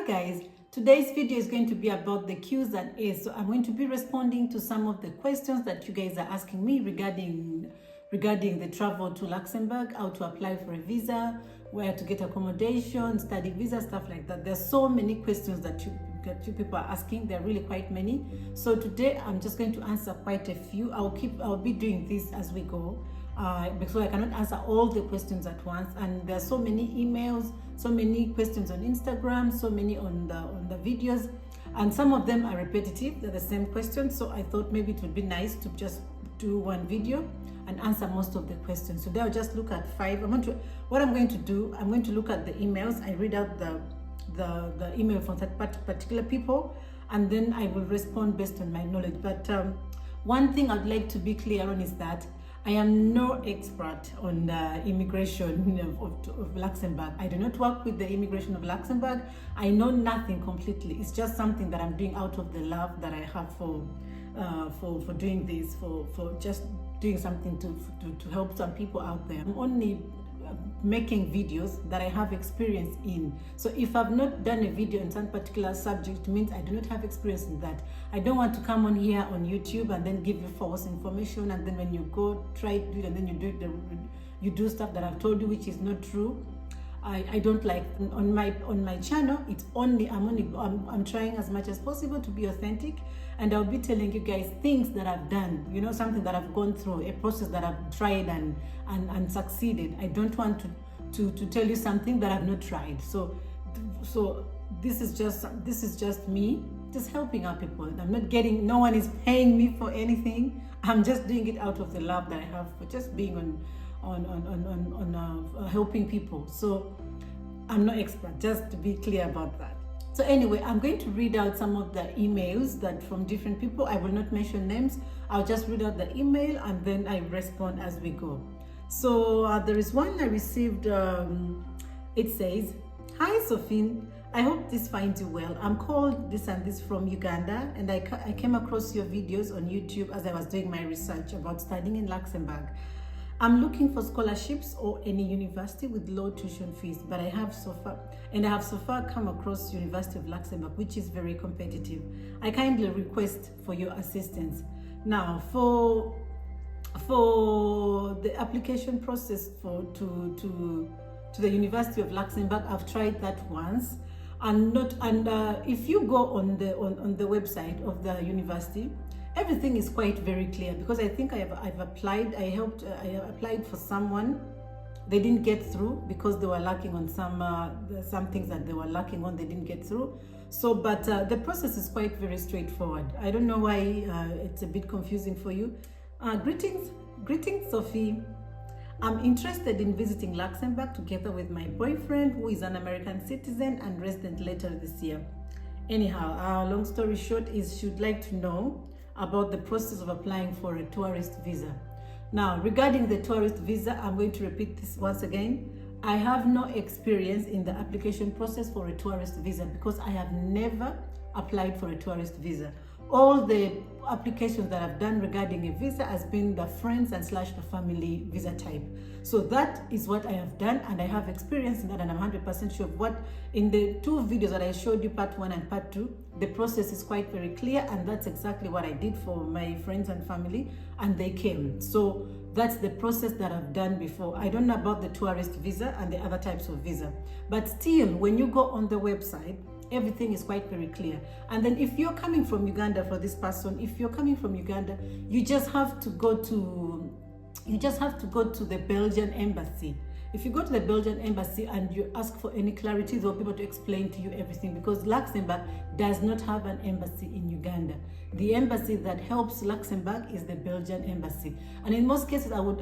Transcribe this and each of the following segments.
guys, today's video is going to be about the Q's and A's. So I'm going to be responding to some of the questions that you guys are asking me regarding the travel to Luxembourg, how to apply for a visa, where to get accommodation, study visa, stuff like that. There's so many questions that you people are asking. There are really quite many. So today I'm just going to answer quite a few. I'll be doing this as we go. Because I cannot answer all the questions at once, and there are so many emails, so many questions on Instagram, so many on the videos, and some of them are repetitive. They're the same questions, so I thought maybe it would be nice to just do one video and answer most of the questions. Today I'll just look at 5. What I'm going to do, I'm going to look at the emails. I read out the email from that particular people, and then I will respond based on my knowledge. But one thing I'd like to be clear on is that I am no expert on the immigration of Luxembourg. I do not work with the immigration of Luxembourg. I know nothing completely. It's just something that I'm doing out of the love that I have for doing this, for just doing something to help some people out there. I'm only making videos that I have experience in. So if I've not done a video on some particular subject, it means I do not have experience in that. I don't want to come on here on YouTube and then give you false information, and then when you go try to do it and then you do stuff that I've told you which is not true. I don't like. On my channel, it's only I'm trying as much as possible to be authentic, and I'll be telling you guys things that I've done, something that I've gone through, a process that I've tried and succeeded. I don't want to tell you something that I've not tried. So this is just me just helping out people. I'm not getting, no one is paying me for anything. I'm just doing it out of the love that I have for just being on helping people. So I'm no expert, just to be clear about that. So anyway, I'm going to read out some of the emails that from different people. I will not mention names. I'll just read out the email and then I respond as we go. So there is one I received. It says, "Hi Sophie, I hope this finds you well. I'm called this and this from Uganda, and I came across your videos on YouTube as I was doing my research about studying in Luxembourg. I'm looking for scholarships or any university with low tuition fees, but I have so far come across University of Luxembourg, which is very competitive. I kindly request for your assistance." Now, for the application process to the University of Luxembourg, I've tried that once, and if you go on the website of the university, everything is quite very clear, because I think I've applied. I applied for someone. They didn't get through because they were lacking on some things that they were lacking on. They didn't get through. So, but the process is quite very straightforward. I don't know why it's a bit confusing for you. Greetings, Sophie. I'm interested in visiting Luxembourg together with my boyfriend, who is an American citizen and resident later this year. Anyhow, long story short is she'd like to know about the process of applying for a tourist visa. Now, regarding the tourist visa, I'm going to repeat this once again. I have no experience in the application process for a tourist visa because I have never applied for a tourist visa. All the applications that I've done regarding a visa has been the friends and / the family visa type. So that is what I have done, and I have experience in that, and I'm 100% sure of what in the 2 videos that I showed you, part 1 and part 2, the process is quite very clear, and that's exactly what I did for my friends and family, and they came. So that's the process that I've done before. I don't know about the tourist visa and the other types of visa, but still, when you go on the website, everything is quite very clear. And then if you're coming from Uganda, for this person, if you're coming from Uganda, you just have to go to the Belgian embassy. If you go to the Belgian embassy and you ask for any clarity, they'll be able to explain to you everything, because Luxembourg does not have an embassy in Uganda. The embassy that helps Luxembourg is the Belgian embassy. And in most cases, I would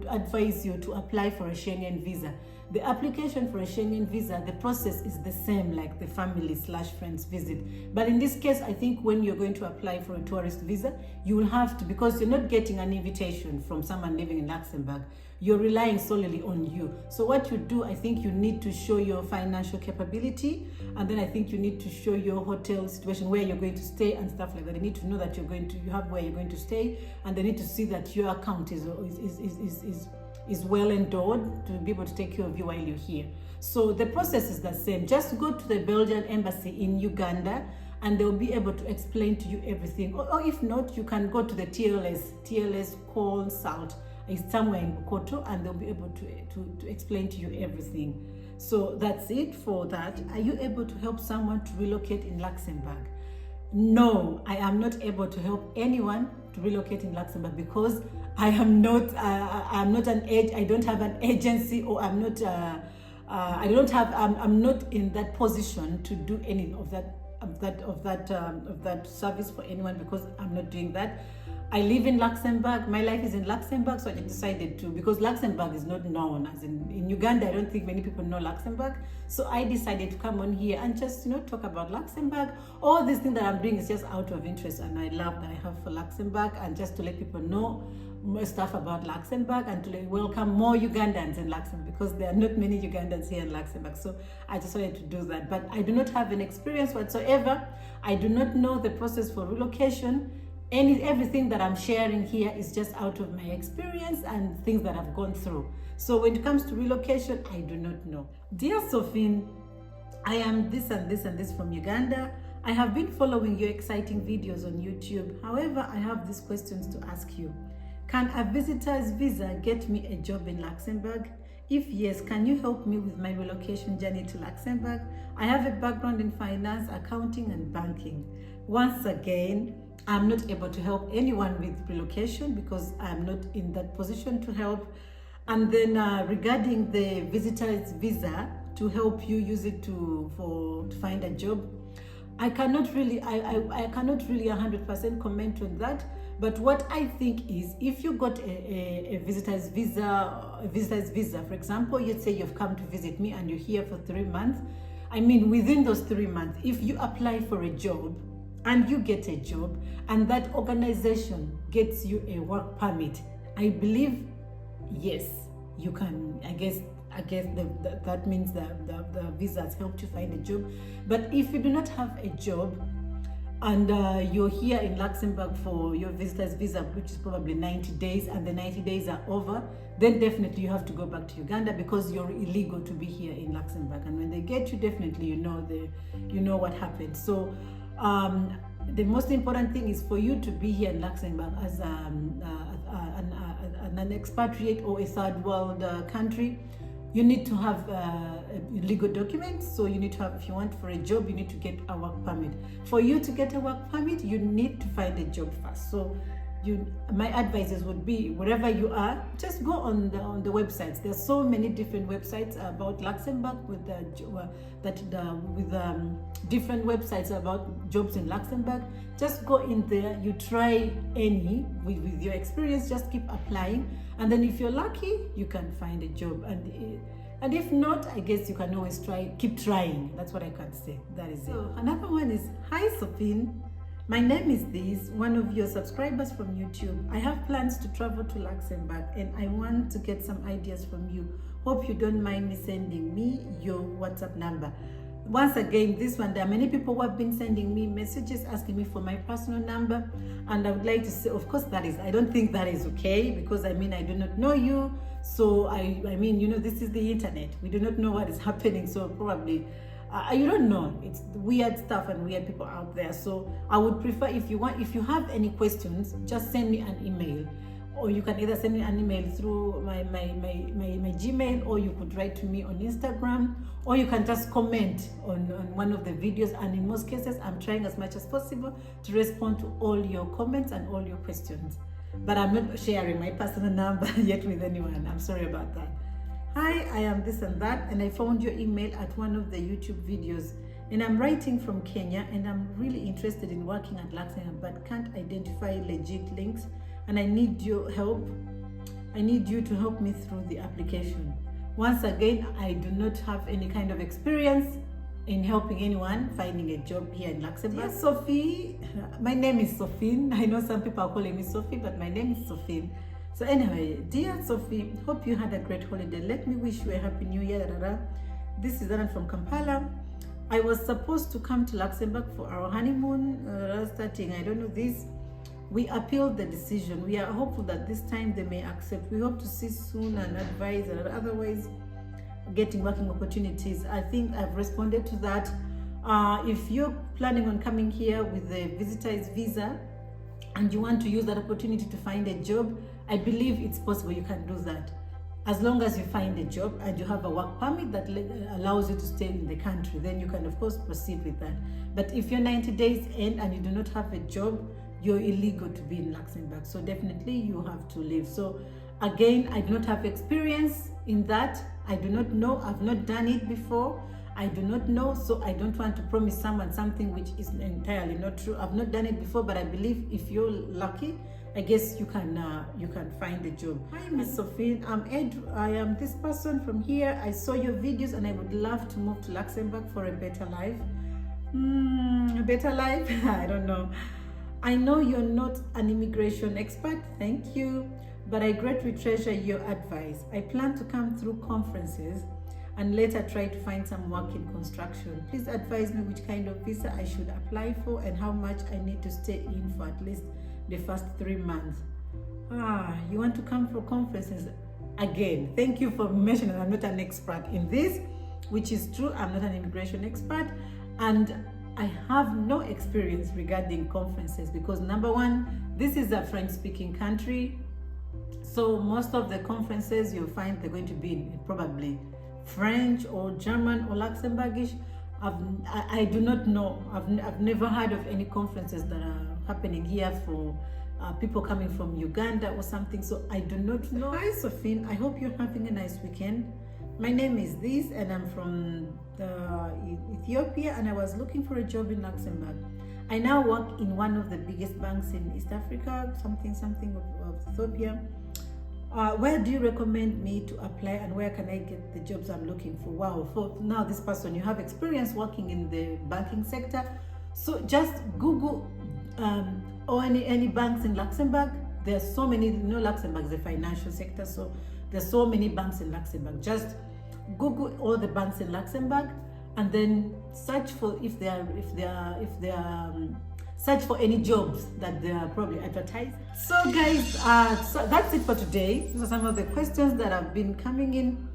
advise you to apply for a Schengen visa. The application for a Schengen visa, the process is the same like the family / friends visit. But in this case, I think when you're going to apply for a tourist visa, you will have to, because you're not getting an invitation from someone living in Luxembourg, you're relying solely on you. So what you do, I think you need to show your financial capability, and then I think you need to show your hotel situation, where you're going to stay and stuff like that. They need to know that you have where you're going to stay, and they need to see that your account is well endowed to be able to take care of you while you're here. So the process is the same. Just go to the Belgian embassy in Uganda and they'll be able to explain to you everything. Or if not, you can go to the TLS consult. It's somewhere in Bukoto, and they'll be able to explain to you everything. So that's it for that. Are you able to help someone to relocate in Luxembourg? No, I am not able to help anyone to relocate in Luxembourg because I am not. I'm not I don't have an agency, or I'm not. I don't have. I'm not in that position to do any of that service for anyone, because I'm not doing that. I live in Luxembourg. My life is in Luxembourg, so I decided to, because Luxembourg is not known, as in Uganda. I don't think many people know Luxembourg. So I decided to come on here and just talk about Luxembourg. All this thing that I'm doing is just out of interest, and I love that I have for Luxembourg, and just to let people know more stuff about Luxembourg, and to welcome more Ugandans in Luxembourg, because there are not many Ugandans here in Luxembourg. So I just wanted to do that. But I do not have an experience whatsoever. I do not know the process for relocation. Everything that I'm sharing here is just out of my experience and things that I've gone through. So when it comes to relocation, I do not know. Dear Sophie, I am this and this and this from Uganda. I have been following your exciting videos on YouTube. However, I have these questions to ask you. Can a visitor's visa get me a job in Luxembourg? If yes, can you help me with my relocation journey to Luxembourg? I have a background in finance, accounting, and banking. Once again, I'm not able to help anyone with relocation because I'm not in that position to help. And then regarding the visitor's visa, to help you use it to find a job, I cannot really 100% comment on that. But what I think is, if you got a visitor's visa, for example, you'd say you've come to visit me and you're here for 3 months. I mean, within those 3 months, if you apply for a job and you get a job and that organization gets you a work permit, I believe, yes, you can. I guess that means that the visa has helped you find a job. But if you do not have a job and you're here in Luxembourg for your visitor's visa, which is probably 90 days, and the 90 days are over, then definitely you have to go back to Uganda, because you're illegal to be here in Luxembourg. And when they get you, definitely you know what happened. So the most important thing is for you to be here in Luxembourg as an expatriate or a third world country. You need to have legal documents. So you need to have, if you want for a job, you need to get a work permit. For you to get a work permit, you need to find a job first. So my advices would be, wherever you are, just go on the websites. There's so many different websites about Luxembourg with different websites about jobs in Luxembourg. Just go in there, you try any with your experience, just keep applying, and then if you're lucky, you can find a job, and if not, I guess you can always keep trying. That's what I can say. That is it. So another one is, hi Sophie, my name is this, one of your subscribers from YouTube. I have plans to travel to Luxembourg and I want to get some ideas from you. Hope you don't mind me sending me your WhatsApp number. Once again, this one, there are many people who have been sending me messages asking me for my personal number, and I would like to say, of course, I don't think that is okay, because I mean, I do not know you. So I mean, this is the internet. We do not know what is happening. So probably you don't know. It's weird stuff and weird people out there. So I would prefer, if you have any questions, just send me an email, or you can either send me an email through my Gmail, or you could write to me on Instagram, or you can just comment on one of the videos. And in most cases, I'm trying as much as possible to respond to all your comments and all your questions. But I'm not sharing my personal number yet with anyone. I'm sorry about that. Hi, I am this and that, and I found your email at one of the YouTube videos, and I'm writing from Kenya, and I'm really interested in working at Luxembourg, but can't identify legit links, and I need your help. I need you to help me through the application. Once again, I do not have any kind of experience in helping anyone finding a job here in Luxembourg. Dear Sophie, my name is Sophie. I know some people are calling me Sophie, but my name is Sophie. So anyway, dear Sophie, hope you had a great holiday. Let me wish you a happy new year. This is Anna from Kampala. I was supposed to come to Luxembourg for our honeymoon starting, I don't know this. We appealed the decision. We are hopeful that this time they may accept. We hope to see soon and advise, and otherwise getting working opportunities. I think I've responded to that. If you're planning on coming here with the visitor's visa and you want to use that opportunity to find a job, I believe it's possible you can do that. As long as you find a job and you have a work permit that allows you to stay in the country, then you can of course proceed with that. But if your 90 days end and you do not have a job, you're illegal to be in Luxembourg. So definitely you have to leave. So again, I do not have experience in that. I do not know. I've not done it before. I do not know. So I don't want to promise someone something which is entirely not true. I've not done it before, but I believe if you're lucky, I guess you can find a job. Hi, Miss Sophie. I am this person from here. I saw your videos and I would love to move to Luxembourg for a better life. A better life? I don't know. I know you're not an immigration expert, thank you, but I greatly treasure your advice. I plan to come through conferences and later try to find some work in construction. Please advise me which kind of visa I should apply for and how much I need to stay in for at least the first 3 months. You want to come for conferences? Again, thank you for mentioning I'm not an expert in this, which is true. I'm not an immigration expert, and I have no experience regarding conferences because number one, this is a French-speaking country. So most of the conferences you'll find they're going to be in probably French or German or Luxembourgish. I do not know. I've never heard of any conferences that are happening here for people coming from Uganda or something. So I do not know. Hi, Sophie. I hope you're having a nice weekend. My name is this and I'm from Ethiopia and I was looking for a job in Luxembourg. I now work in one of the biggest banks in East Africa, something of Ethiopia. Where do you recommend me to apply and where can I get the jobs I'm looking for? Wow, for now this person, you have experience working in the banking sector. So just Google or any banks in Luxembourg. There's so many, Luxembourg is a financial sector, so there's so many banks in Luxembourg. Just Google all the banks in Luxembourg and then search for search for any jobs that they are probably advertised. So guys, so that's it for today. These are some of the questions that have been coming in.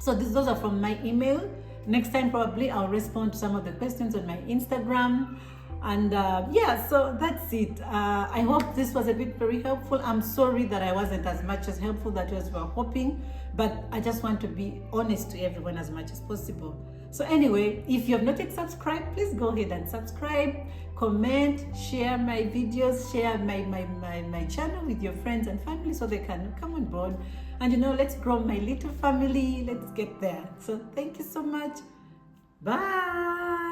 So those are from my email. Next time probably I'll respond to some of the questions on my Instagram. And yeah, so that's it. I hope this was a bit very helpful. I'm sorry that I wasn't as much as helpful that you were hoping, but I just want to be honest to everyone as much as possible. So anyway, if you have not yet subscribed, please go ahead and subscribe, comment, share my videos, share my channel with your friends and family so they can come on board. And let's grow my little family. Let's get there. So thank you so much. Bye.